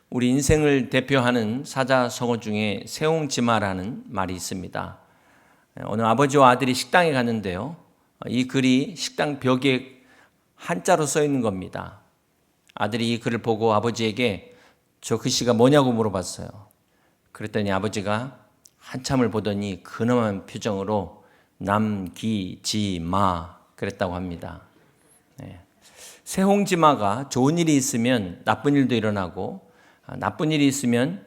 우리 인생을 대표하는 사자성어 중에 세옹지마라는 말이 있습니다. 어느 아버지와 아들이 식당에 갔는데요. 이 글이 식당 벽에 한자로 써 있는 겁니다. 아들이 이 글을 보고 아버지에게 저 글씨가 뭐냐고 물어봤어요. 그랬더니 아버지가 한참을 보더니 근엄한 표정으로 남기지마 그랬다고 합니다. 세옹지마가 좋은 일이 있으면 나쁜 일도 일어나고 나쁜 일이 있으면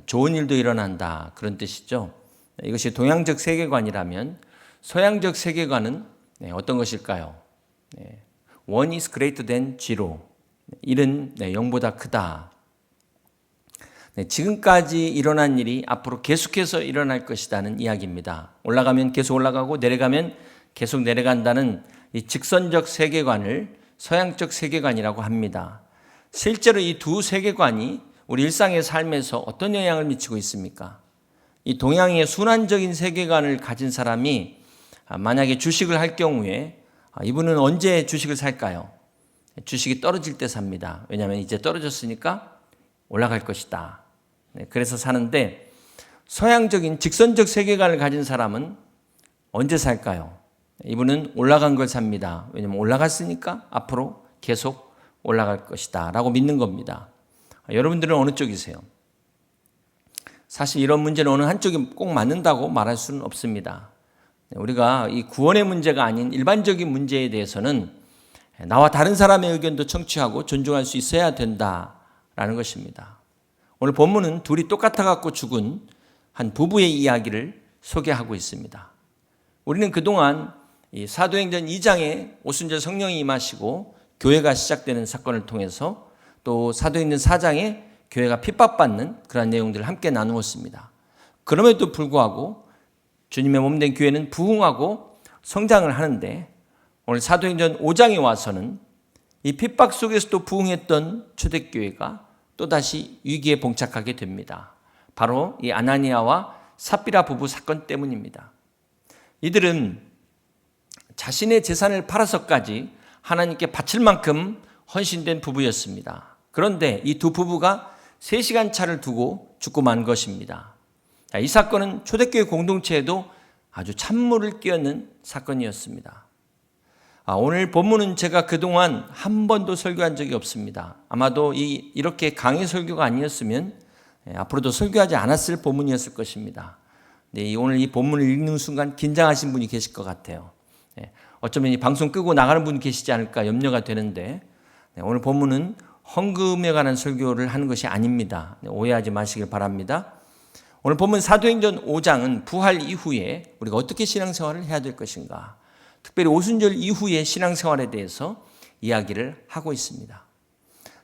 좋은 일도 일어난다 그런 뜻이죠. 이것이 동양적 세계관이라면 서양적 세계관은 어떤 것일까요? One is greater than zero. 1은 0보다 크다. 지금까지 일어난 일이 앞으로 계속해서 일어날 것이라는 이야기입니다. 올라가면 계속 올라가고 내려가면 계속 내려간다는 이 직선적 세계관을 서양적 세계관이라고 합니다. 실제로 이 두 세계관이 우리 일상의 삶에서 어떤 영향을 미치고 있습니까? 이 동양의 순환적인 세계관을 가진 사람이 만약에 주식을 할 경우에 이분은 언제 주식을 살까요? 주식이 떨어질 때 삽니다. 왜냐하면 이제 떨어졌으니까 올라갈 것이다. 그래서 사는데 서양적인 직선적 세계관을 가진 사람은 언제 살까요? 이분은 올라간 걸 삽니다. 왜냐하면 올라갔으니까 앞으로 계속 올라갈 것이다 라고 믿는 겁니다. 여러분들은 어느 쪽이세요? 사실 이런 문제는 어느 한쪽이 꼭 맞는다고 말할 수는 없습니다. 우리가 이 구원의 문제가 아닌 일반적인 문제에 대해서는 나와 다른 사람의 의견도 청취하고 존중할 수 있어야 된다라는 것입니다. 오늘 본문은 둘이 똑같아 갖고 죽은 한 부부의 이야기를 소개하고 있습니다. 우리는 그동안 이 사도행전 2장에 오순절 성령이 임하시고 교회가 시작되는 사건을 통해서 또 사도행전 4장에 교회가 핍박받는 그런 내용들을 함께 나누었습니다. 그럼에도 불구하고 주님의 몸된 교회는 부흥하고 성장을 하는데 오늘 사도행전 5장에 와서는 이 핍박 속에서도 부흥했던 초대교회가 또다시 위기에 봉착하게 됩니다. 바로 이 아나니아와 삽비라 부부 사건 때문입니다. 이들은 자신의 재산을 팔아서까지 하나님께 바칠 만큼 헌신된 부부였습니다. 그런데 이 두 부부가 3시간 차를 두고 죽고 만 것입니다. 이 사건은 초대교회 공동체에도 아주 찬물을 끼얹는 사건이었습니다. 오늘 본문은 제가 그동안 한 번도 설교한 적이 없습니다. 아마도 이렇게 강의 설교가 아니었으면 앞으로도 설교하지 않았을 본문이었을 것입니다. 오늘 이 본문을 읽는 순간 긴장하신 분이 계실 것 같아요. 어쩌면 이 방송 끄고 나가는 분이 계시지 않을까 염려가 되는데 오늘 본문은 헌금에 관한 설교를 하는 것이 아닙니다. 오해하지 마시길 바랍니다. 오늘 본문 사도행전 5장은 부활 이후에 우리가 어떻게 신앙생활을 해야 될 것인가, 특별히 오순절 이후의 신앙생활에 대해서 이야기를 하고 있습니다.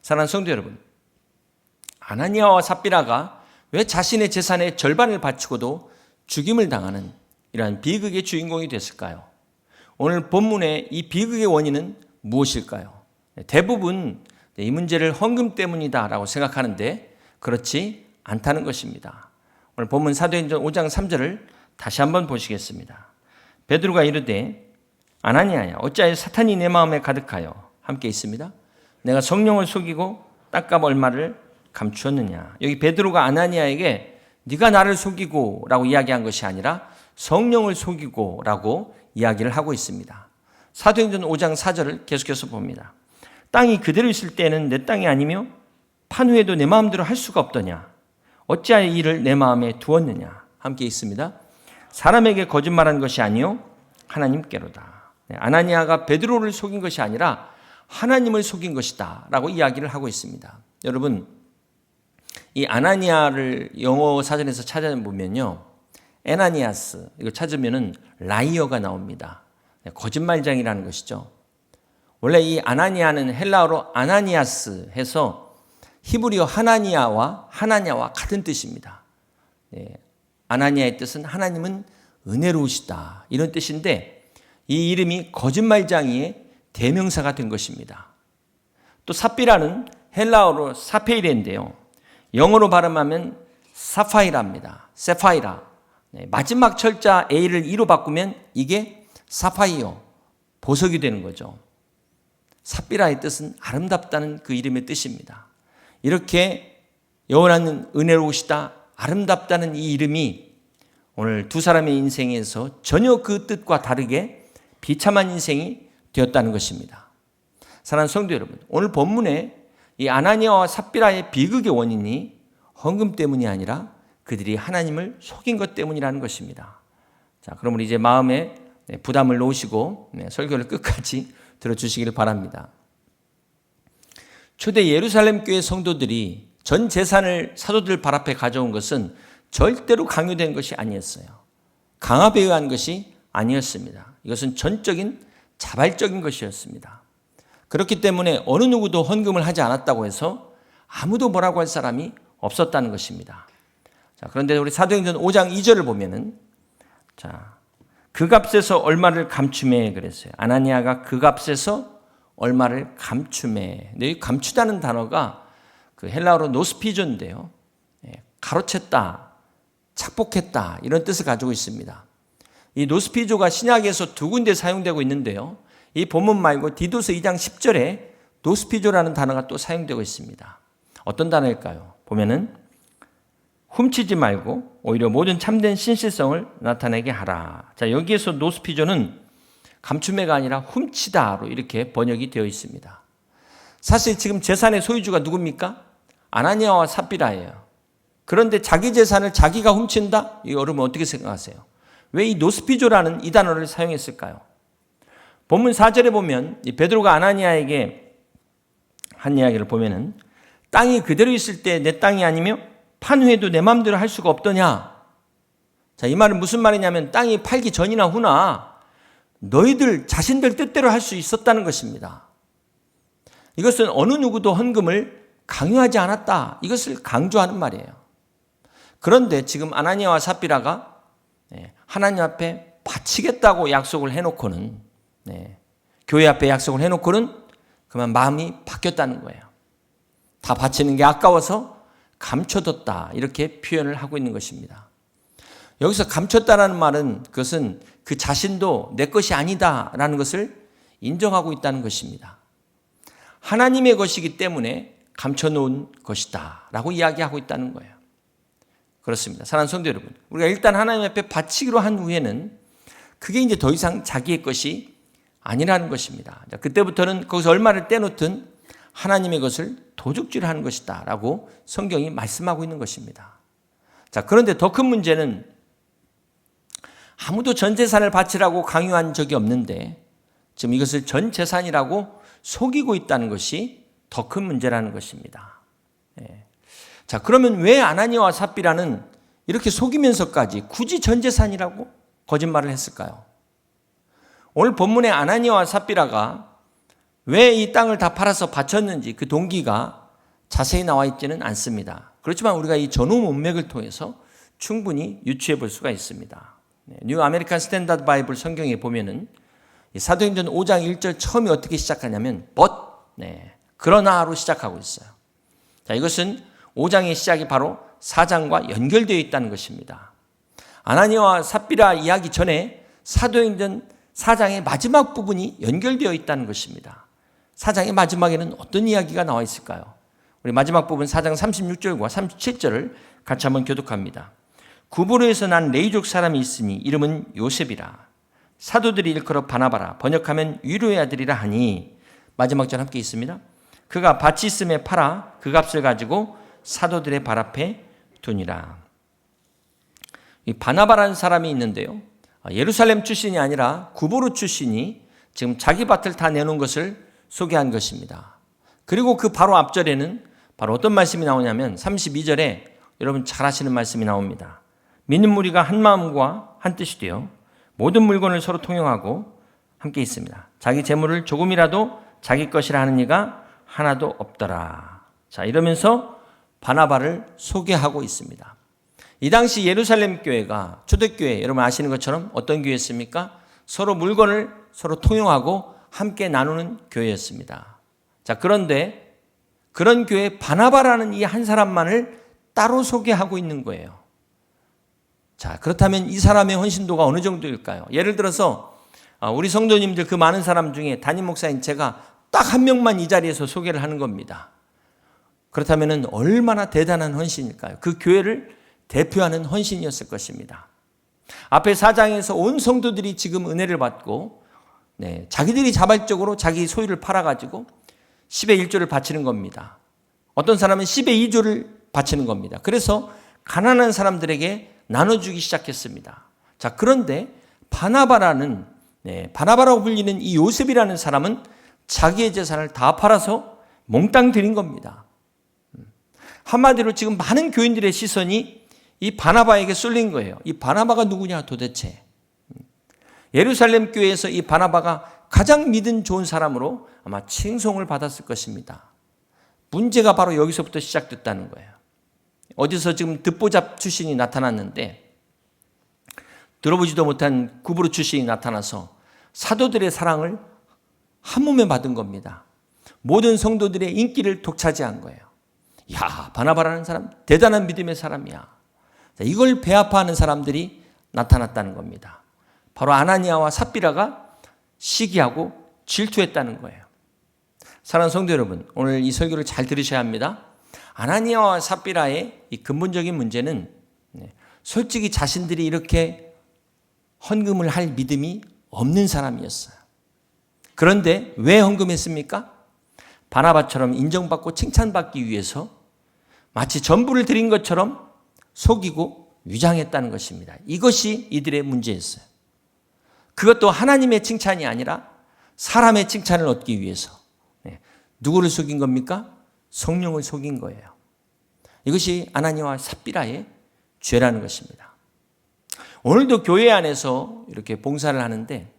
사랑하는 성도 여러분, 아나니아와 삽비라가 왜 자신의 재산의 절반을 바치고도 죽임을 당하는 이러한 비극의 주인공이 됐을까요? 오늘 본문의 이 비극의 원인은 무엇일까요? 대부분 이 문제를 헌금 때문이다라고 생각하는데 그렇지 않다는 것입니다. 오늘 본문 사도행전 5장 3절을 다시 한번 보시겠습니다. 베드로가 이르되 아나니아야 어찌하여 사탄이 내 마음에 가득하여 함께 있습니다. 내가 성령을 속이고 땅값 얼마를 감추었느냐. 여기 베드로가 아나니아에게 네가 나를 속이고 라고 이야기한 것이 아니라 성령을 속이고 라고 이야기를 하고 있습니다. 사도행전 5장 4절을 계속해서 봅니다. 땅이 그대로 있을 때는 내 땅이 아니며 판 후에도 내 마음대로 할 수가 없더냐. 어찌하여 이를 내 마음에 두었느냐. 함께 있습니다. 사람에게 거짓말한 것이 아니요 하나님께로다. 아나니아가 베드로를 속인 것이 아니라 하나님을 속인 것이다 라고 이야기를 하고 있습니다. 여러분, 이 아나니아를 영어 사전에서 찾아보면요, 에나니아스 이거 찾으면은 라이어가 나옵니다. 거짓말장이라는 것이죠. 원래 이 아나니아는 헬라어로 아나니아스 해서 히브리어 하나냐와 같은 뜻입니다. 아나니아의 뜻은 하나님은 은혜로우시다 이런 뜻인데 이 이름이 거짓말장이의 대명사가 된 것입니다. 또 삽비라는 헬라어로 사페이레인데요. 영어로 발음하면 사파이라입니다. 세파이라. 마지막 철자 A를 E로 바꾸면 이게 사파이어, 보석이 되는 거죠. 삽비라의 뜻은 아름답다는 그 이름의 뜻입니다. 이렇게 영원한 은혜로우시다, 아름답다는 이 이름이 오늘 두 사람의 인생에서 전혀 그 뜻과 다르게 비참한 인생이 되었다는 것입니다. 사랑하는 성도 여러분, 오늘 본문에 이 아나니아와 삽비라의 비극의 원인이 헌금 때문이 아니라 그들이 하나님을 속인 것 때문이라는 것입니다. 자, 그러면 이제 마음에 부담을 놓으시고 설교를 끝까지 들어주시기를 바랍니다. 초대 예루살렘 교회 성도들이 전 재산을 사도들 발 앞에 가져온 것은 절대로 강요된 것이 아니었어요. 강압에 의한 것이 아니었습니다. 이것은 전적인 자발적인 것이었습니다. 그렇기 때문에 어느 누구도 헌금을 하지 않았다고 해서 아무도 뭐라고 할 사람이 없었다는 것입니다. 자, 그런데 우리 사도행전 5장 2절을 보면은, 자, 그 값에서 얼마를 감추매 그랬어요. 아나니아가 그 값에서 얼마를 감추매. 근데 이 감추다는 단어가 그 헬라어로 노스피조인데요. 가로챘다, 착복했다, 이런 뜻을 가지고 있습니다. 이 노스피조가 신약에서 두 군데 사용되고 있는데요. 이 본문 말고 디도서 2장 10절에 노스피조라는 단어가 또 사용되고 있습니다. 어떤 단어일까요? 보면은 훔치지 말고 오히려 모든 참된 신실성을 나타내게 하라. 자, 여기에서 노스피조는 감추매가 아니라 훔치다로 이렇게 번역이 되어 있습니다. 사실 지금 재산의 소유주가 누굽니까? 아나니아와 삽비라예요. 그런데 자기 재산을 자기가 훔친다? 이 여러분 어떻게 생각하세요? 왜 이 노스피조라는 이 단어를 사용했을까요? 본문 4절에 보면 이 베드로가 아나니아에게 한 이야기를 보면은 땅이 그대로 있을 때 내 땅이 아니며 판후에도 내 마음대로 할 수가 없더냐. 자, 이 말은 무슨 말이냐면 땅이 팔기 전이나 후나 너희들 자신들 뜻대로 할 수 있었다는 것입니다. 이것은 어느 누구도 헌금을 강요하지 않았다. 이것을 강조하는 말이에요. 그런데 지금 아나니아와 삽비라가 하나님 앞에 바치겠다고 약속을 해놓고는, 교회 앞에 약속을 해놓고는 그만 마음이 바뀌었다는 거예요. 다 바치는 게 아까워서 감춰뒀다, 이렇게 표현을 하고 있는 것입니다. 여기서 감췄다라는 말은 그것은 그 자신도 내 것이 아니다라는 것을 인정하고 있다는 것입니다. 하나님의 것이기 때문에 감춰놓은 것이다 라고 이야기하고 있다는 거예요. 그렇습니다. 사랑하는 성도 여러분, 우리가 일단 하나님 앞에 바치기로 한 후에는 그게 이제 더 이상 자기의 것이 아니라는 것입니다. 그때부터는 거기서 얼마를 떼놓든 하나님의 것을 도둑질하는 것이다 라고 성경이 말씀하고 있는 것입니다. 자, 그런데 더 큰 문제는 아무도 전 재산을 바치라고 강요한 적이 없는데 지금 이것을 전 재산이라고 속이고 있다는 것이 더 큰 문제라는 것입니다. 자, 그러면 왜 아나니아와 삽비라는 이렇게 속이면서까지 굳이 전 재산이라고 거짓말을 했을까요? 오늘 본문의 아나니아와 삽비라가 왜 이 땅을 다 팔아서 바쳤는지 그 동기가 자세히 나와 있지는 않습니다. 그렇지만 우리가 이 전후 문맥을 통해서 충분히 유추해 볼 수가 있습니다. 뉴 아메리칸 스탠다드 바이블 성경에 보면은 사도행전 5장 1절 처음이 어떻게 시작하냐면 그러나로 시작하고 있어요. 자, 이것은 5장의 시작이 바로 4장과 연결되어 있다는 것입니다. 아나니아와 삽비라 이야기 전에 사도행전 4장의 마지막 부분이 연결되어 있다는 것입니다. 4장의 마지막에는 어떤 이야기가 나와 있을까요? 우리 마지막 부분 4장 36절과 37절을 같이 한번 교독합니다. 구브로에서 난 레이족 사람이 있으니 이름은 요셉이라. 사도들이 일컬어 바나바라, 번역하면 위로의 아들이라 하니, 마지막 절 함께 있습니다. 그가 밭이 있음에 팔아 그 값을 가지고 사도들의 발 앞에 두니라. 이 바나바라는 사람이 있는데요, 예루살렘 출신이 아니라 구브로 출신이 지금 자기 밭을 다 내놓은 것을 소개한 것입니다. 그리고 그 바로 앞절에는 바로 어떤 말씀이 나오냐면 32절에 여러분 잘 아시는 말씀이 나옵니다. 믿는 무리가 한 마음과 한 뜻이 되어 모든 물건을 서로 통용하고 함께 있습니다. 자기 재물을 조금이라도 자기 것이라 하는 이가 하나도 없더라. 자, 이러면서 바나바를 소개하고 있습니다. 이 당시 예루살렘 교회가 초대교회, 여러분 아시는 것처럼 어떤 교회였습니까? 서로 물건을 서로 통용하고 함께 나누는 교회였습니다. 자, 그런데 그런 교회 바나바라는 이 한 사람만을 따로 소개하고 있는 거예요. 자, 그렇다면 이 사람의 헌신도가 어느 정도일까요? 예를 들어서 우리 성도님들 그 많은 사람 중에 담임 목사인 제가 딱 한 명만 이 자리에서 소개를 하는 겁니다. 그렇다면 얼마나 대단한 헌신일까요? 그 교회를 대표하는 헌신이었을 것입니다. 앞에 4장에서 온 성도들이 지금 은혜를 받고 자기들이 자발적으로 자기 소유를 팔아가지고 10의 1조를 바치는 겁니다. 어떤 사람은 10의 2조를 바치는 겁니다. 그래서 가난한 사람들에게 나눠주기 시작했습니다. 자, 그런데 바나바라고 불리는 이 요셉이라는 사람은 자기의 재산을 다 팔아서 몽땅 드린 겁니다. 한마디로 지금 많은 교인들의 시선이 이 바나바에게 쏠린 거예요. 이 바나바가 누구냐 도대체. 예루살렘 교회에서 이 바나바가 가장 믿음 좋은 사람으로 아마 칭송을 받았을 것입니다. 문제가 바로 여기서부터 시작됐다는 거예요. 어디서 지금 듣보잡 출신이 나타났는데 들어보지도 못한 구부로 출신이 나타나서 사도들의 사랑을 한 몸에 받은 겁니다. 모든 성도들의 인기를 독차지한 거예요. 야, 바나바라는 사람 대단한 믿음의 사람이야. 이걸 배아파하는 사람들이 나타났다는 겁니다. 바로 아나니아와 삽비라가 시기하고 질투했다는 거예요. 사랑하는 성도 여러분, 오늘 이 설교를 잘 들으셔야 합니다. 아나니아와 삽비라의 이 근본적인 문제는 솔직히 자신들이 이렇게 헌금을 할 믿음이 없는 사람이었어요. 그런데 왜 헌금했습니까? 바나바처럼 인정받고 칭찬받기 위해서 마치 전부를 드린 것처럼 속이고 위장했다는 것입니다. 이것이 이들의 문제였어요. 그것도 하나님의 칭찬이 아니라 사람의 칭찬을 얻기 위해서. 누구를 속인 겁니까? 성령을 속인 거예요. 이것이 아나니아와 삽비라의 죄라는 것입니다. 오늘도 교회 안에서 이렇게 봉사를 하는데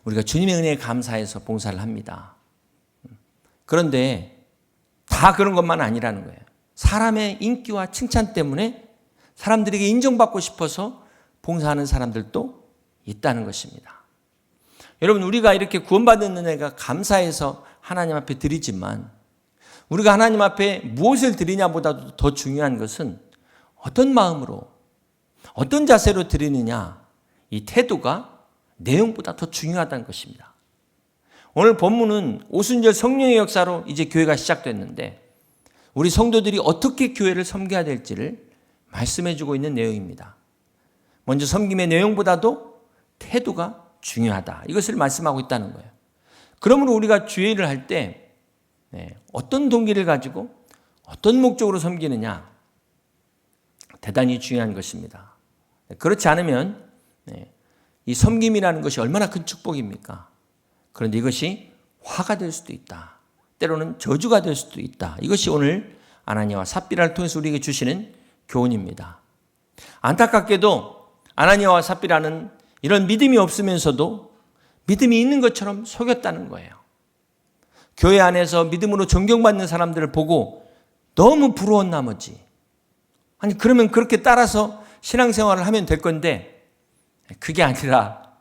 우리가 주님의 은혜에 감사해서 봉사를 합니다. 그런데 다 그런 것만 아니라는 거예요. 사람의 인기와 칭찬 때문에 사람들에게 인정받고 싶어서 봉사하는 사람들도 있다는 것입니다. 여러분, 우리가 이렇게 구원받은 은혜가 감사해서 하나님 앞에 드리지만 우리가 하나님 앞에 무엇을 드리냐보다도 더 중요한 것은 어떤 마음으로 어떤 자세로 드리느냐, 이 태도가 내용보다 더 중요하다는 것입니다. 오늘 본문은 오순절 성령의 역사로 이제 교회가 시작됐는데 우리 성도들이 어떻게 교회를 섬겨야 될지를 말씀해 주고 있는 내용입니다. 먼저 섬김의 내용보다도 태도가 중요하다. 이것을 말씀하고 있다는 거예요. 그러므로 우리가 주일을 할 때 어떤 동기를 가지고 어떤 목적으로 섬기느냐 대단히 중요한 것입니다. 그렇지 않으면 이 섬김이라는 것이 얼마나 큰 축복입니까? 그런데 이것이 화가 될 수도 있다. 때로는 저주가 될 수도 있다. 이것이 오늘 아나니아와 삽비라를 통해서 우리에게 주시는 교훈입니다. 안타깝게도 아나니아와 삽비라는 이런 믿음이 없으면서도 믿음이 있는 것처럼 속였다는 거예요. 교회 안에서 믿음으로 존경받는 사람들을 보고 너무 부러운 나머지, 아니 그러면 그렇게 따라서 신앙생활을 하면 될 건데 그게 아니라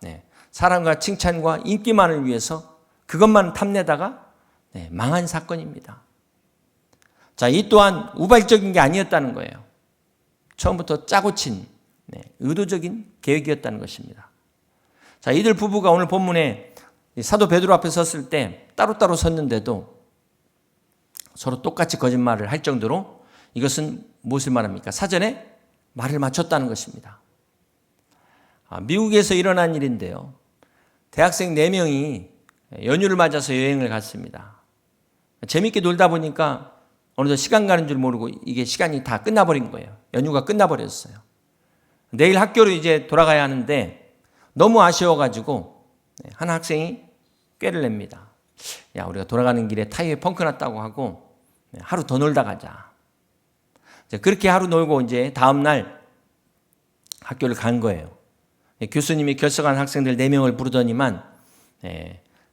사람과 칭찬과 인기만을 위해서 그것만 탐내다가 망한 사건입니다. 자, 이 또한 우발적인 게 아니었다는 거예요. 처음부터 짜고 친 의도적인 계획이었다는 것입니다. 자, 이들 부부가 오늘 본문에 사도 베드로 앞에 섰을 때 따로따로 섰는데도 서로 똑같이 거짓말을 할 정도로 이것은 무엇을 말합니까? 사전에 말을 맞췄다는 것입니다. 미국에서 일어난 일인데요. 대학생 4명이 연휴를 맞아서 여행을 갔습니다. 재밌게 놀다 보니까 어느덧 시간 가는 줄 모르고 이게 시간이 다 끝나버린 거예요. 연휴가 끝나버렸어요. 내일 학교로 이제 돌아가야 하는데 너무 아쉬워가지고 한 학생이 꾀를 냅니다. 야, 우리가 돌아가는 길에 타이어에 펑크 났다고 하고 하루 더 놀다 가자. 그렇게 하루 놀고 이제 다음날 학교를 간 거예요. 교수님이 결석한 학생들 4명을 부르더니만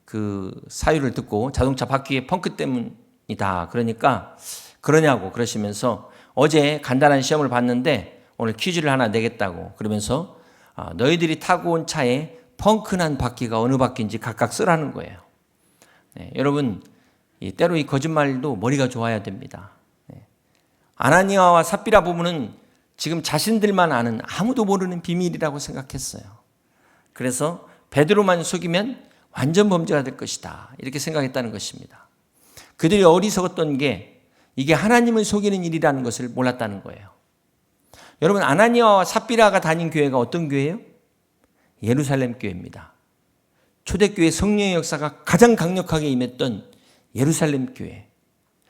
그 사유를 듣고 자동차 바퀴에 펑크 때문이다. 그러니까 그러냐고 그러시면서 어제 간단한 시험을 봤는데 오늘 퀴즈를 하나 내겠다고 그러면서 너희들이 타고 온 차에 펑크난 바퀴가 어느 바퀴인지 각각 쓰라는 거예요. 여러분, 때로 이 거짓말도 머리가 좋아야 됩니다. 아나니아와 삽비라 부부는 지금 자신들만 아는 아무도 모르는 비밀이라고 생각했어요. 그래서 베드로만 속이면 완전 범죄가 될 것이다. 이렇게 생각했다는 것입니다. 그들이 어리석었던 게 이게 하나님을 속이는 일이라는 것을 몰랐다는 거예요. 여러분, 아나니아와 삽비라가 다닌 교회가 어떤 교회예요? 예루살렘 교회입니다. 초대교회 성령의 역사가 가장 강력하게 임했던 예루살렘 교회.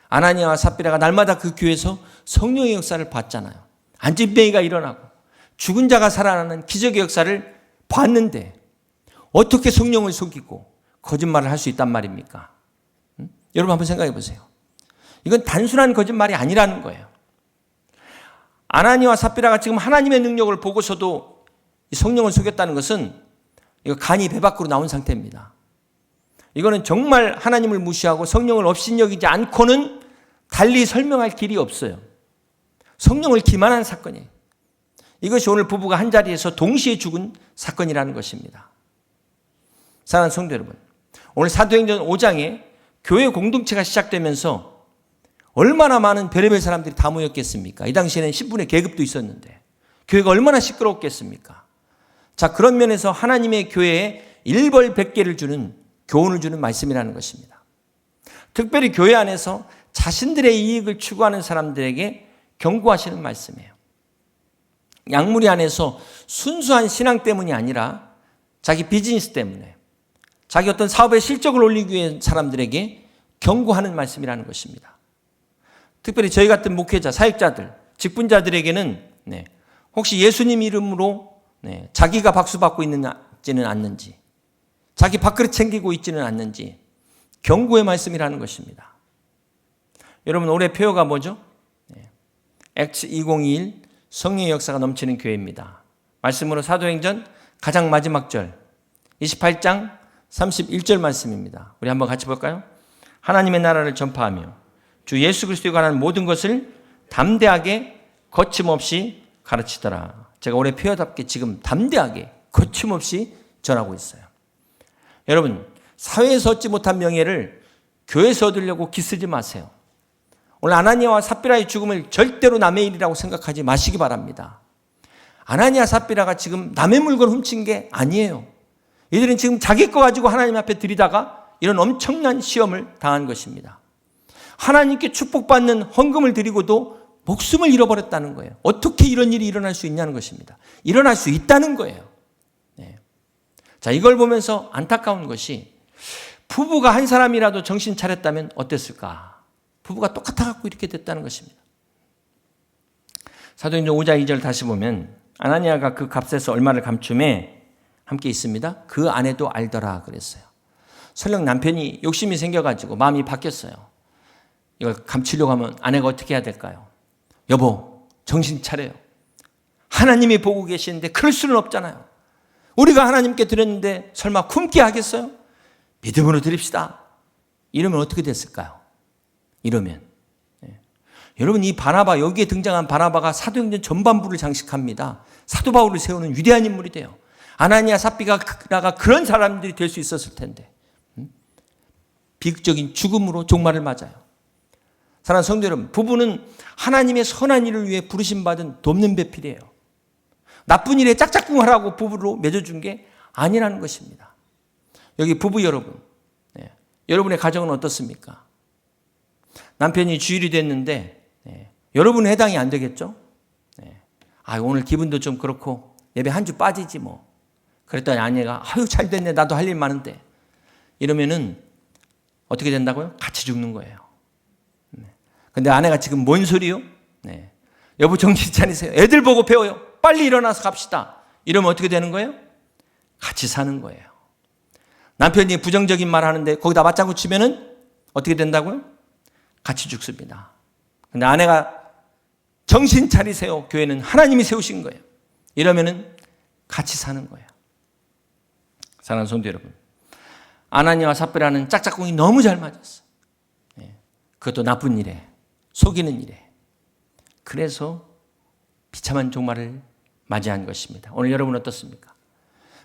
아나니아와 삽비라가 날마다 그 교회에서 성령의 역사를 봤잖아요. 안진뱅이가 일어나고 죽은 자가 살아나는 기적의 역사를 봤는데 어떻게 성령을 속이고 거짓말을 할 수 있단 말입니까? 여러분 한번 생각해 보세요. 이건 단순한 거짓말이 아니라는 거예요. 아나니아와 삽비라가 지금 하나님의 능력을 보고서도 성령을 속였다는 것은 이거 간이 배 밖으로 나온 상태입니다. 이거는 정말 하나님을 무시하고 성령을 업신여기지 않고는 달리 설명할 길이 없어요. 성령을 기만한 사건이에요. 이것이 오늘 부부가 한 자리에서 동시에 죽은 사건이라는 것입니다. 사랑하는 성도 여러분, 오늘 사도행전 5장에 교회 공동체가 시작되면서 얼마나 많은 별의별 사람들이 다 모였겠습니까? 이 당시에는 신분의 계급도 있었는데 교회가 얼마나 시끄러웠겠습니까? 자, 그런 면에서 하나님의 교회에 일벌백계를 주는 교훈을 주는 말씀이라는 것입니다. 특별히 교회 안에서 자신들의 이익을 추구하는 사람들에게 경고하시는 말씀이에요. 양무리 안에서 순수한 신앙 때문이 아니라 자기 비즈니스 때문에 자기 어떤 사업의 실적을 올리기 위해 사람들에게 경고하는 말씀이라는 것입니다. 특별히 저희 같은 목회자, 사역자들, 직분자들에게는 혹시 예수님 이름으로 자기가 박수 받고 있지는 않는지, 자기 밥그릇 챙기고 있지는 않는지 경고의 말씀이라는 것입니다. 여러분, 올해 표어가 뭐죠? 액츠 2021 성령의 역사가 넘치는 교회입니다. 말씀으로 사도행전 가장 마지막 절 28장 31절 말씀입니다. 우리 한번 같이 볼까요? 하나님의 나라를 전파하며 주 예수 그리스도에 관한 모든 것을 담대하게 거침없이 가르치더라. 제가 올해 표어답게 지금 담대하게 거침없이 전하고 있어요. 여러분, 사회에서 얻지 못한 명예를 교회에서 얻으려고 기쓰지 마세요. 오늘 아나니아와 삽비라의 죽음을 절대로 남의 일이라고 생각하지 마시기 바랍니다. 아나니아 삽비라가 지금 남의 물건 훔친 게 아니에요. 이들은 지금 자기 거 가지고 하나님 앞에 들이다가 이런 엄청난 시험을 당한 것입니다. 하나님께 축복받는 헌금을 드리고도 목숨을 잃어버렸다는 거예요. 어떻게 이런 일이 일어날 수 있냐는 것입니다. 일어날 수 있다는 거예요. 자, 이걸 보면서 안타까운 것이 부부가 한 사람이라도 정신 차렸다면 어땠을까? 부부가 똑같아갖고 이렇게 됐다는 것입니다. 사도행전 5장 2절 다시 보면 아나니아가 그 값에서 얼마를 감춤에 함께 있습니다. 그 아내도 알더라 그랬어요. 설령 남편이 욕심이 생겨가지고 마음이 바뀌었어요. 이걸 감추려고 하면 아내가 어떻게 해야 될까요? 여보, 정신 차려요. 하나님이 보고 계시는데 그럴 수는 없잖아요. 우리가 하나님께 드렸는데 설마 굶게 하겠어요? 믿음으로 드립시다. 이러면 어떻게 됐을까요? 이러면 여러분, 이 바나바, 여기에 등장한 바나바가 사도행전 전반부를 장식합니다. 사도 바울을 세우는 위대한 인물이 돼요. 아나니아 삽비라가 그런 사람들이 될 수 있었을 텐데 비극적인 죽음으로 종말을 맞아요. 사랑하는 성도 여러분, 부부는 하나님의 선한 일을 위해 부르심받은 돕는 배필이에요. 나쁜 일에 짝짝꿍 하라고 부부로 맺어준 게 아니라는 것입니다. 여기 부부 여러분, 여러분의 가정은 어떻습니까? 남편이 주일이 됐는데 여러분은 해당이 안 되겠죠? 오늘 기분도 좀 그렇고 예배 한 주 빠지지 뭐. 그랬더니 아내가 잘 됐네, 나도 할 일 많은데. 이러면은 어떻게 된다고요? 같이 죽는 거예요. 근데 아내가 지금 뭔 소리요? 여보 정신 차리세요. 애들 보고 배워요. 빨리 일어나서 갑시다. 이러면 어떻게 되는 거예요? 같이 사는 거예요. 남편이 부정적인 말 하는데 거기다 맞장구 치면은 어떻게 된다고요? 같이 죽습니다. 근데 아내가 정신 차리세요. 교회는 하나님이 세우신 거예요. 이러면은 같이 사는 거예요. 사랑하는 성도 여러분, 아나니아와 삽비라는 짝짝꿍이 너무 잘 맞았어. 그것도 나쁜 일에, 속이는 일에. 그래서 비참한 종말을 맞이한 것입니다. 오늘 여러분 어떻습니까?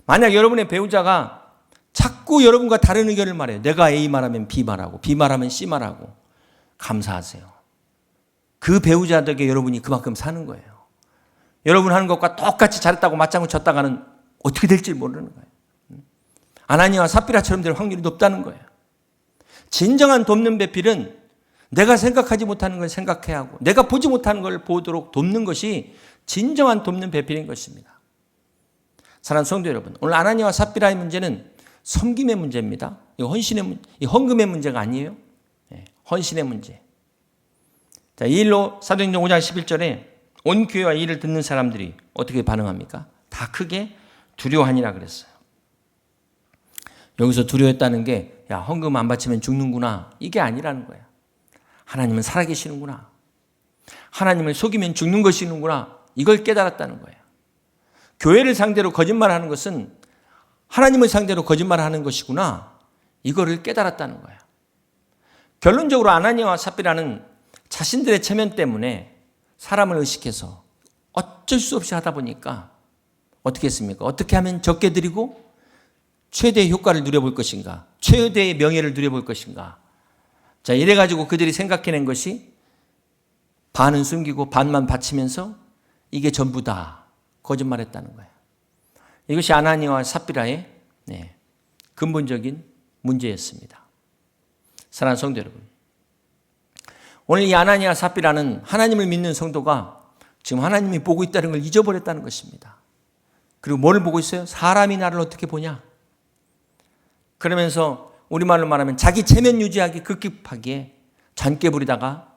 만약 여러분의 배우자가 자꾸 여러분과 다른 의견을 말해요. 내가 A 말하면 B 말하고 B 말하면 C 말하고, 감사하세요. 그 배우자에게 여러분이 그만큼 사는 거예요. 여러분 하는 것과 똑같이 잘했다고 맞장구 쳤다가는 어떻게 될지 모르는 거예요. 아나니아와 삽비라처럼 될 확률이 높다는 거예요. 진정한 돕는 배필은 내가 생각하지 못하는 걸 생각해야 하고 내가 보지 못하는 걸 보도록 돕는 것이 진정한 돕는 배필인 것입니다. 사랑하는 성도 여러분, 오늘 아나니아와 삽비라의 문제는 섬김의 문제입니다. 이 헌금의 문제가 아니에요. 헌신의 문제. 자, 이 일로 사도행전 5장 11절에 온 교회와 이 일을 듣는 사람들이 어떻게 반응합니까? 다 크게 두려워하니라 그랬어요. 여기서 두려워했다는 게 야, 헌금 안 바치면 죽는구나, 이게 아니라는 거야. 하나님은 살아계시는구나, 하나님을 속이면 죽는 것이는구나, 이걸 깨달았다는 거예요. 교회를 상대로 거짓말하는 것은 하나님을 상대로 거짓말하는 것이구나, 이거를 깨달았다는 거예요. 결론적으로 아나니아와 삽비라는 자신들의 체면 때문에 사람을 의식해서 어쩔 수 없이 하다 보니까 어떻게 했습니까? 어떻게 하면 적게 드리고 최대의 효과를 누려볼 것인가, 최대의 명예를 누려볼 것인가. 자, 이래가지고 그들이 생각해낸 것이 반은 숨기고 반만 바치면서 이게 전부다, 거짓말했다는 거예요. 이것이 아나니아와 삽비라의 근본적인 문제였습니다. 사랑하는 성도 여러분, 오늘 이 아나니아 삽비라는 하나님을 믿는 성도가 지금 하나님이 보고 있다는 걸 잊어버렸다는 것입니다. 그리고 뭘 보고 있어요? 사람이 나를 어떻게 보냐? 그러면서 우리말로 말하면 자기 체면 유지하기 급급하게 잔꾀 부리다가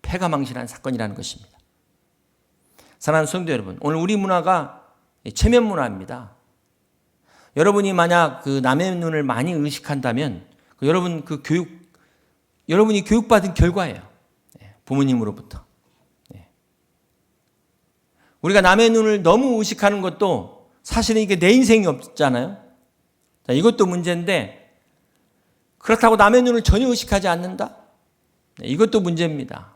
패가망신한 사건이라는 것입니다. 사랑하는 성도 여러분, 오늘 우리 문화가 체면 문화입니다. 여러분이 만약 그 남의 눈을 많이 의식한다면 여러분이 교육받은 결과예요. 부모님으로부터. 우리가 남의 눈을 너무 의식하는 것도 사실은 이게 내 인생이 없잖아요. 자, 이것도 문제인데 그렇다고 남의 눈을 전혀 의식하지 않는다? 이것도 문제입니다.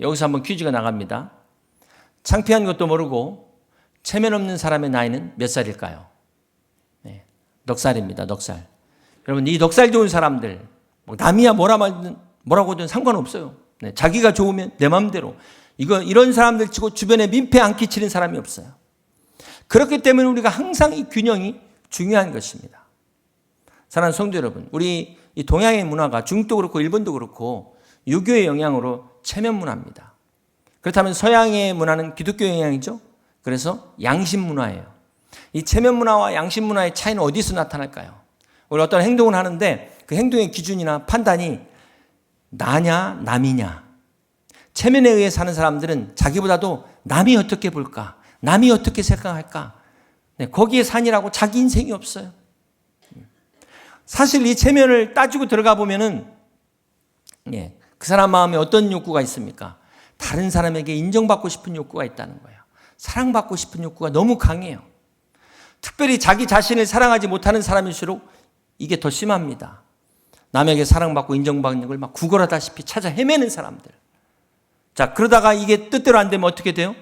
여기서 한번 퀴즈가 나갑니다. 창피한 것도 모르고 체면 없는 사람의 나이는 몇 살일까요? 넉살입니다. 넉살. 여러분, 이 넉살 좋은 사람들, 남이야 뭐라고든 상관없어요. 자기가 좋으면 내 마음대로. 이런 사람들 치고 주변에 민폐 안 끼치는 사람이 없어요. 그렇기 때문에 우리가 항상 이 균형이 중요한 것입니다. 사랑하는 성도 여러분, 우리 이 동양의 문화가 중국도 그렇고 일본도 그렇고 유교의 영향으로 체면 문화입니다. 그렇다면 서양의 문화는 기독교 영향이죠. 그래서 양심 문화예요. 이 체면 문화와 양심 문화의 차이는 어디서 나타날까요? 우리 어떤 행동을 하는데 그 행동의 기준이나 판단이 나냐 남이냐. 체면에 의해 사는 사람들은 자기보다도 남이 어떻게 볼까, 남이 어떻게 생각할까, 거기에 산이라고 자기 인생이 없어요. 사실 이 체면을 따지고 들어가 보면은 그 사람 마음에 어떤 욕구가 있습니까? 다른 사람에게 인정받고 싶은 욕구가 있다는 거예요. 사랑받고 싶은 욕구가 너무 강해요. 특별히 자기 자신을 사랑하지 못하는 사람일수록 이게 더 심합니다. 남에게 사랑받고 인정받는 걸 막 구걸하다시피 찾아 헤매는 사람들. 자, 그러다가 이게 뜻대로 안 되면 어떻게 돼요?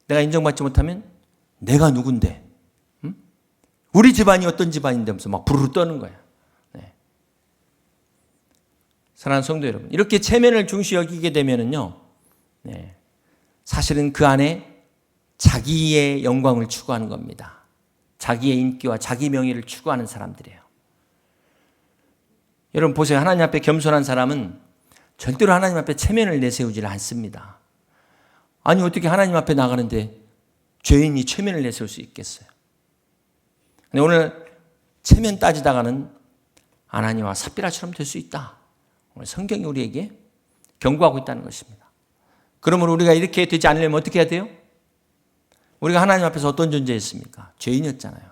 내가 인정받지 못하면 내가 누군데? 우리 집안이 어떤 집안인데 하면서 막 부르르 떠는 거야. 사랑하는 성도 여러분, 이렇게 체면을 중시 여기게 되면은요, 사실은 그 안에 자기의 영광을 추구하는 겁니다. 자기의 인기와 자기 명예를 추구하는 사람들이에요. 여러분 보세요. 하나님 앞에 겸손한 사람은 절대로 하나님 앞에 체면을 내세우지를 않습니다. 아니 어떻게 하나님 앞에 나가는데 죄인이 체면을 내세울 수 있겠어요? 근데 오늘 체면 따지다가는 아나니아와 삽비라처럼 될 수 있다. 오늘 성경이 우리에게 경고하고 있다는 것입니다. 그러므로 우리가 이렇게 되지 않으려면 어떻게 해야 돼요? 우리가 하나님 앞에서 어떤 존재였습니까? 죄인이었잖아요.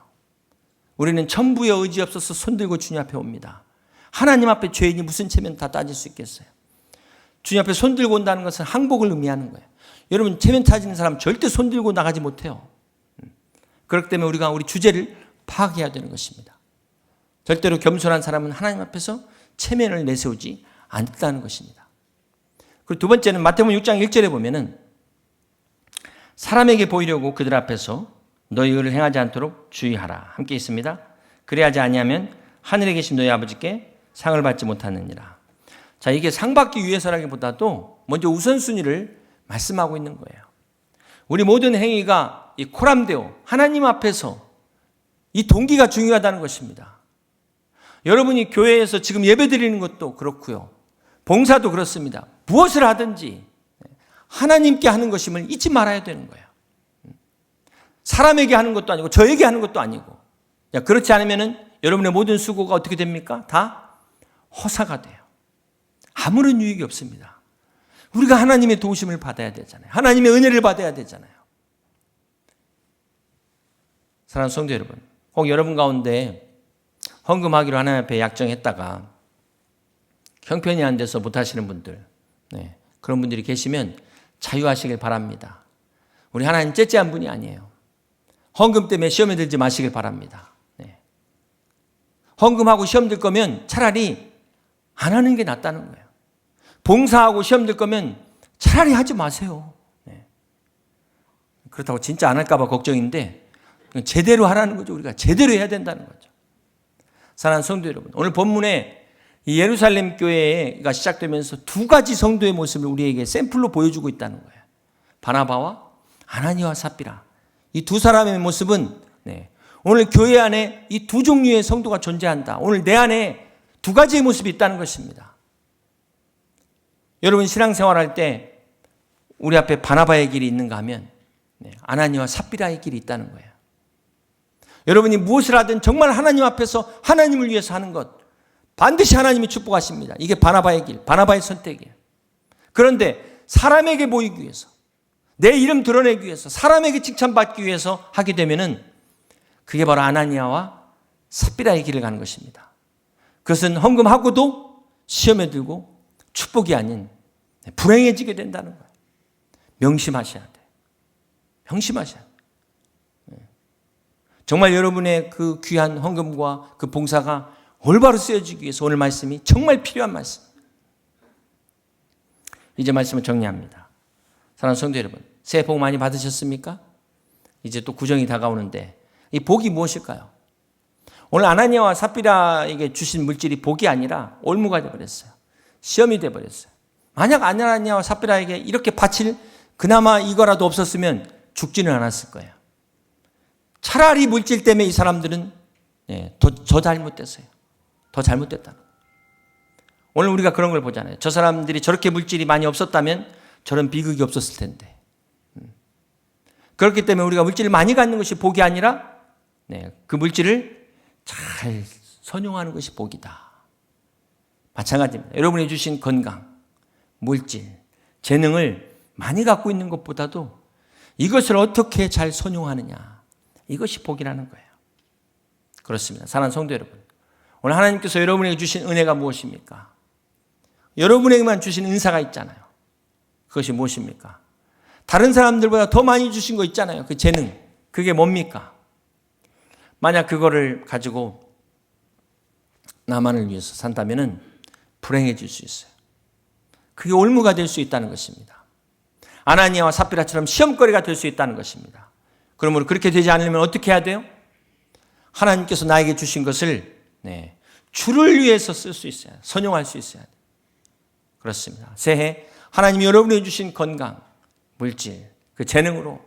우리는 천부의 의지 없어서 손들고 주님 앞에 옵니다. 하나님 앞에 죄인이 무슨 체면 다 따질 수 있겠어요? 주님 앞에 손들고 온다는 것은 항복을 의미하는 거예요. 여러분 체면 따지는 사람 절대 손들고 나가지 못해요. 그렇기 때문에 우리가 우리 주제를 파악해야 되는 것입니다. 절대로 겸손한 사람은 하나님 앞에서 체면을 내세우지 않는다는 것입니다. 그리고 두 번째는 마태복음 6장 1절에 보면은 사람에게 보이려고 그들 앞에서 너희 의를 행하지 않도록 주의하라. 함께 있습니다. 그래야지 아니하면 하늘에 계신 너희 아버지께 상을 받지 못하느니라. 자, 이게 상 받기 위해서라기보다도 먼저 우선순위를 말씀하고 있는 거예요. 우리 모든 행위가 이 코람데오 하나님 앞에서 이 동기가 중요하다는 것입니다. 여러분이 교회에서 지금 예배 드리는 것도 그렇고요. 봉사도 그렇습니다. 무엇을 하든지 하나님께 하는 것임을 잊지 말아야 되는 거예요. 사람에게 하는 것도 아니고 저에게 하는 것도 아니고. 그렇지 않으면 여러분의 모든 수고가 어떻게 됩니까? 다 허사가 돼요. 아무런 유익이 없습니다. 우리가 하나님의 도우심을 받아야 되잖아요. 하나님의 은혜를 받아야 되잖아요. 사랑하는 성도 여러분, 혹 여러분 가운데 헌금하기로 하나님 앞에 약정했다가 형편이 안 돼서 못하시는 분들, 그런 분들이 계시면 자유하시길 바랍니다. 우리 하나님 째째한 분이 아니에요. 헌금 때문에 시험에 들지 마시길 바랍니다. 헌금하고 시험 들 거면 차라리 안 하는 게 낫다는 거예요. 봉사하고 시험 들 거면 차라리 하지 마세요. 그렇다고 진짜 안 할까 봐 걱정인데 제대로 하라는 거죠. 우리가 제대로 해야 된다는 거죠. 사랑하는 성도 여러분, 오늘 본문에 이 예루살렘 교회가 시작되면서 두 가지 성도의 모습을 우리에게 샘플로 보여주고 있다는 거예요. 바나바와 아나니와 삽비라. 이 두 사람의 모습은 오늘 교회 안에 이 두 종류의 성도가 존재한다. 오늘 내 안에 두 가지의 모습이 있다는 것입니다. 여러분 신앙생활할 때 우리 앞에 바나바의 길이 있는가 하면 아나니와 삽비라의 길이 있다는 거예요. 여러분이 무엇을 하든 정말 하나님 앞에서 하나님을 위해서 하는 것 반드시 하나님이 축복하십니다. 이게 바나바의 길, 바나바의 선택이에요. 그런데 사람에게 보이기 위해서, 내 이름 드러내기 위해서, 사람에게 칭찬받기 위해서 하게 되면은 그게 바로 아나니아와 삽비라의 길을 가는 것입니다. 그것은 헌금하고도 시험에 들고 축복이 아닌 불행해지게 된다는 거예요. 명심하셔야 돼요. 명심하셔야 돼요. 정말 여러분의 그 귀한 헌금과 그 봉사가 올바로 쓰여지기 위해서 오늘 말씀이 정말 필요한 말씀. 이제 말씀을 정리합니다. 사랑하는 성도 여러분, 새해 복 많이 받으셨습니까? 이제 또 구정이 다가오는데 이 복이 무엇일까요? 오늘 아나니아와 삽비라에게 주신 물질이 복이 아니라 올무가 되어버렸어요. 시험이 되어버렸어요. 만약 아나니아와 삽비라에게 이렇게 바칠 그나마 이거라도 없었으면 죽지는 않았을 거예요. 차라리 물질 때문에 이 사람들은 더 잘못됐어요. 더 잘못됐다는 거예요. 오늘 우리가 그런 걸 보잖아요. 저 사람들이 저렇게 물질이 많이 없었다면 저런 비극이 없었을 텐데. 그렇기 때문에 우리가 물질을 많이 갖는 것이 복이 아니라 그 물질을 잘 선용하는 것이 복이다. 마찬가지입니다. 여러분이 주신 건강, 물질, 재능을 많이 갖고 있는 것보다도 이것을 어떻게 잘 선용하느냐, 이것이 복이라는 거예요. 그렇습니다. 사랑하는 성도 여러분, 오늘 하나님께서 여러분에게 주신 은혜가 무엇입니까? 여러분에게만 주신 은사가 있잖아요. 그것이 무엇입니까? 다른 사람들보다 더 많이 주신 거 있잖아요. 그 재능, 그게 뭡니까? 만약 그거를 가지고 나만을 위해서 산다면 불행해질 수 있어요. 그게 올무가 될 수 있다는 것입니다. 아나니아와 삽비라처럼 시험거리가 될 수 있다는 것입니다. 그러므로 그렇게 되지 않으면 어떻게 해야 돼요? 하나님께서 나에게 주신 것을 주를 위해서 쓸 수 있어야 돼요. 선용할 수 있어야 돼요. 그렇습니다. 새해 하나님이 여러분에게 주신 건강, 물질, 그 재능으로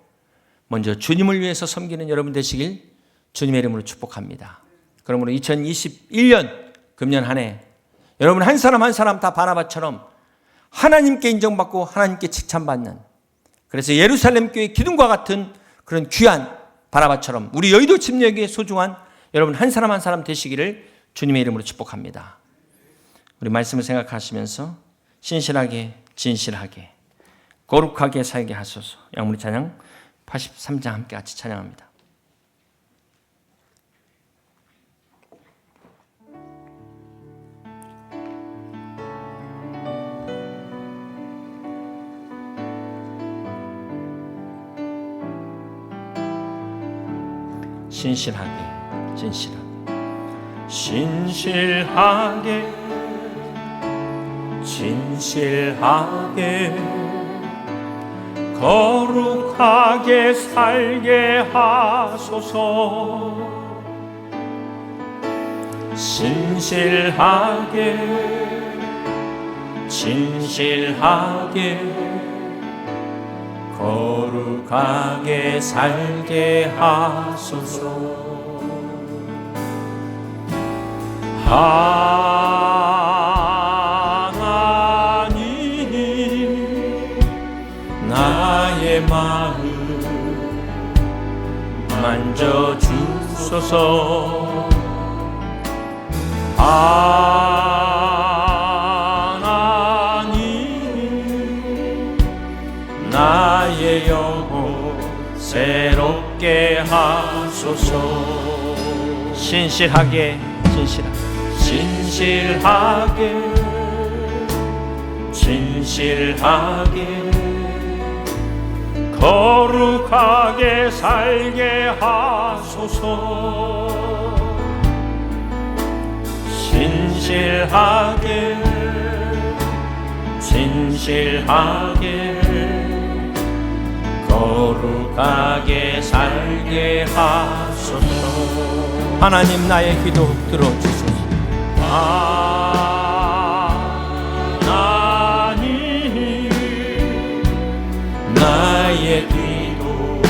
먼저 주님을 위해서 섬기는 여러분 되시길 주님의 이름으로 축복합니다. 그러므로 2021년 금년 한 해 여러분 한 사람 한 사람 다 바나바처럼 하나님께 인정받고 하나님께 칭찬받는, 그래서 예루살렘 교회 기둥과 같은 그런 귀한 바나바처럼 우리 여의도 침례교회의 소중한 여러분 한 사람 한 사람 되시기를 주님의 이름으로 축복합니다. 우리 말씀을 생각하시면서 신실하게, 진실하게, 거룩하게 살게 하소서. 양문의 찬양 83장 함께 같이 찬양합니다. 신실하게, 진실하게, 진실하게, 거룩하게 살게 하소서. 신실하게, 진실하게, 거룩하게 살게 하소서. 하나님 마음 만져주소서. 하나님 나의 영혼 새롭게 하소서. 신실하게 거룩하게 살게 하소서. 진실하게 거룩하게 살게 하소서. 하나님 나의 기도 들어주소서. 하나님 나의 기도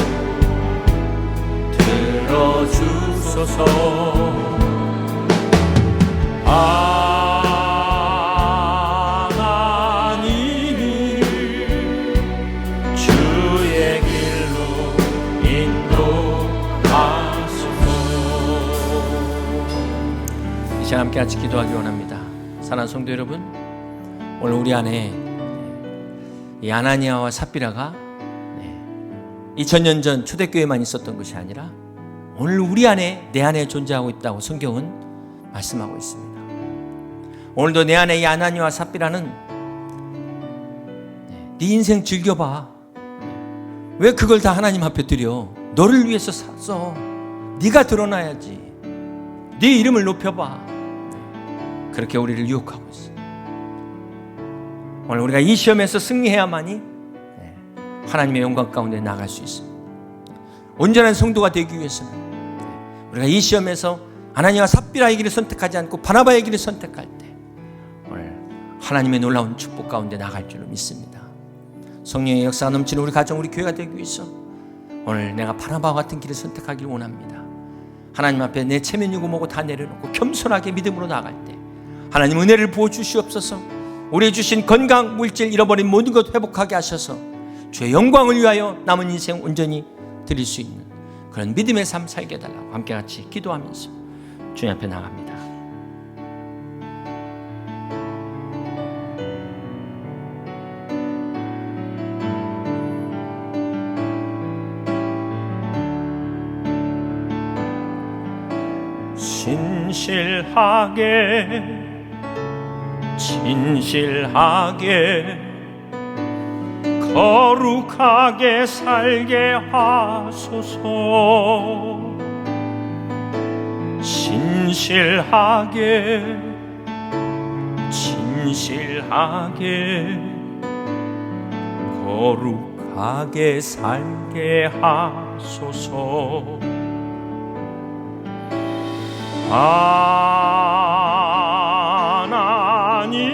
들어주소서. 하나님 주의 길로 인도하소서. 이 시간 함께 같이 기도하기 원합니다. 사랑하는 성도 여러분, 오늘 우리 안에 이 아나니아와 삽비라가 2000년 전 초대교회만 있었던 것이 아니라 오늘 우리 안에, 내 안에 존재하고 있다고 성경은 말씀하고 있습니다. 오늘도 내 안에 이 아나니아와 삽비라는 네 인생 즐겨봐. 왜 그걸 다 하나님 앞에 드려? 너를 위해서 샀어. 네가 드러나야지. 네 이름을 높여봐. 그렇게 우리를 유혹하고 있어. 오늘 우리가 이 시험에서 승리해야만이 하나님의 영광 가운데 나갈 수 있습니다. 온전한 성도가 되기 위해서는 우리가 이 시험에서 아나니아와 삽비라의 길을 선택하지 않고 바나바의 길을 선택할 때 오늘 하나님의 놀라운 축복 가운데 나갈 줄로 믿습니다. 성령의 역사가 넘치는 우리 가정, 우리 교회가 되기 위해서 오늘 내가 바나바와 같은 길을 선택하길 원합니다. 하나님 앞에 내 체면이고 뭐고 다 내려놓고 겸손하게 믿음으로 나갈 때 하나님 은혜를 부어주시옵소서. 우리 주신 건강, 물질, 잃어버린 모든 것 회복하게 하셔서 주의 영광을 위하여 남은 인생 온전히 드릴 수 있는 그런 믿음의 삶 살게 해달라고 함께 같이 기도하면서 주님 앞에 나갑니다. 진실하게 거룩하게 살게 하소서. 진실하게 거룩하게 살게 하소서. 하나님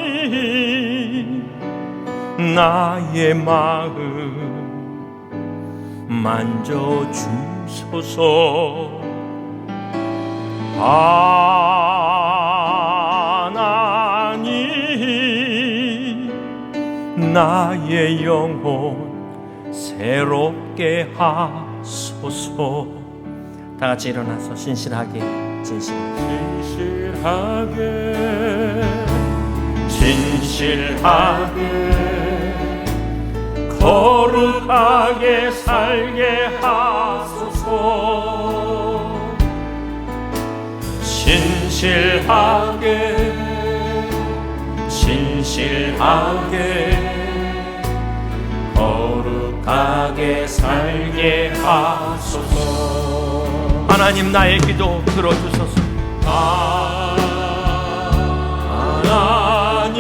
나의 마음 만져주소서. 하나님 나의 영혼 새롭게 하소서. 다 같이 일어나서 진실하게 거룩하게 살게 하소서. 진실하게 거룩하게 살게 하소서. 하나님 나의 기도 들어주소서. 하나님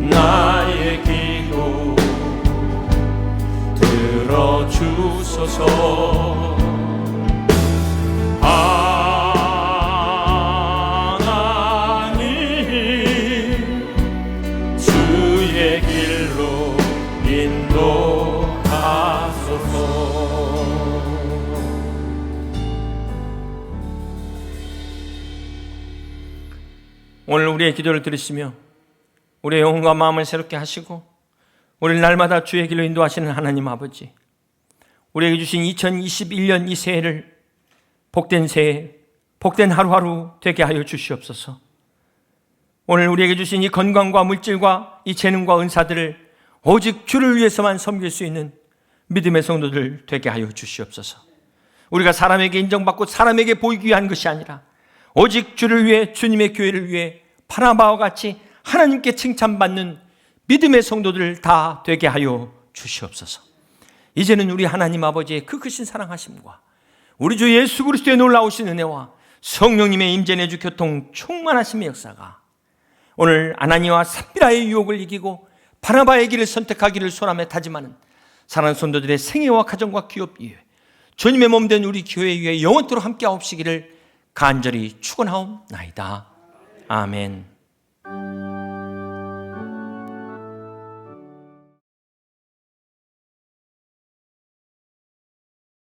나의 기도 들어주소서. 하나님 주의 길로 인도하소서. 오늘 우리의 기도를 들으시며 우리의 영혼과 마음을 새롭게 하시고 우리를 날마다 주의 길로 인도하시는 하나님 아버지, 우리에게 주신 2021년 이 새해를 복된 새해, 복된 하루하루 되게 하여 주시옵소서. 오늘 우리에게 주신 이 건강과 물질과 이 재능과 은사들을 오직 주를 위해서만 섬길 수 있는 믿음의 성도들 되게 하여 주시옵소서. 우리가 사람에게 인정받고 사람에게 보이기 위한 것이 아니라 오직 주를 위해, 주님의 교회를 위해 바나바와 같이 하나님께 칭찬받는 믿음의 성도들 다 되게 하여 주시옵소서. 이제는 우리 하나님 아버지의 그 크신 사랑하심과 우리 주 예수 그리스도의 놀라우신 은혜와 성령님의 임재 내주 교통 충만하심의 역사가 오늘 아나니와 삽비라의 유혹을 이기고 바나바의 길을 선택하기를 소람에 다짐하는 사랑하는 성도들의 생애와 가정과 기업 위에 주님의 몸된 우리 교회 위에 영원토록 함께하옵시기를 간절히 축원하옵나이다. 아멘.